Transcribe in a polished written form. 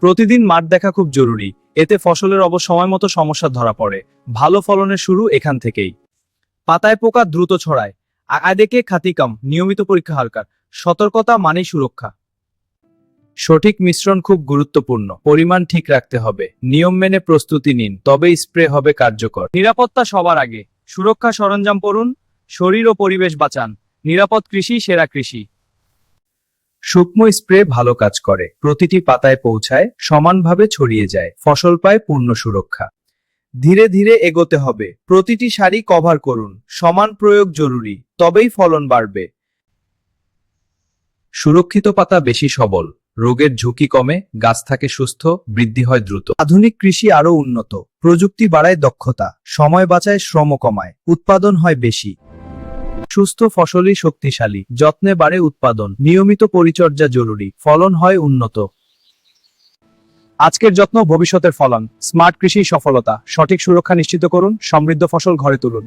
প্রতিদিন মাঠ দেখা খুব জরুরি, এতে ফসলের সময় মতো সমস্যা ধরা পড়ে। ভালো ফলনের শুরু এখান থেকেই। পাতায় পোকা দ্রুত ছড়ায়, আদেকে খাতি কম, নিয়মিত পরীক্ষা হালকার, সতর্কতা মানেই সুরক্ষা। সঠিক মিশ্রণ খুব গুরুত্বপূর্ণ, পরিমাণ ঠিক রাখতে হবে, নিয়ম মেনে প্রস্তুতি নিন, তবেই স্প্রে হবে কার্যকর। নিরাপত্তা সবার আগে, সুরক্ষা সরঞ্জাম পরুন, শরীর ও পরিবেশ বাঁচান। নিরাপদ কৃষি সেরা কৃষি। সূক্ষ্ম স্প্রে ভালো কাজ করে, প্রতিটি পাতায় পৌঁছায়, সমানভাবে ছড়িয়ে যায়, ফসল পায় পূর্ণ সুরক্ষা। ধীরে ধীরে এগোতে হবে, প্রতিটি সারি কভার করুন, সমান প্রয়োগ জরুরি, তবেই ফলন বাড়বে। সুরক্ষিত পাতা বেশি সবল, রোগের ঝুঁকি কমে, গাছ থাকে সুস্থ, বৃদ্ধি হয় দ্রুত। আধুনিক কৃষি আরো উন্নত, প্রযুক্তি বাড়ায় দক্ষতা, সময় বাঁচায়, শ্রম কমায়, উৎপাদন হয় বেশি। সুস্থ ফসলই শক্তিশালী, যত্নে বাড়ে উৎপাদন, নিয়মিত পরিচর্যা জরুরি, ফলন হয় উন্নত। আজকের যত্ন ভবিষ্যতের ফলন। স্মার্ট কৃষি সফলতা, সঠিক সুরক্ষা নিশ্চিত করুন, সমৃদ্ধ ফসল ঘরে তুলুন।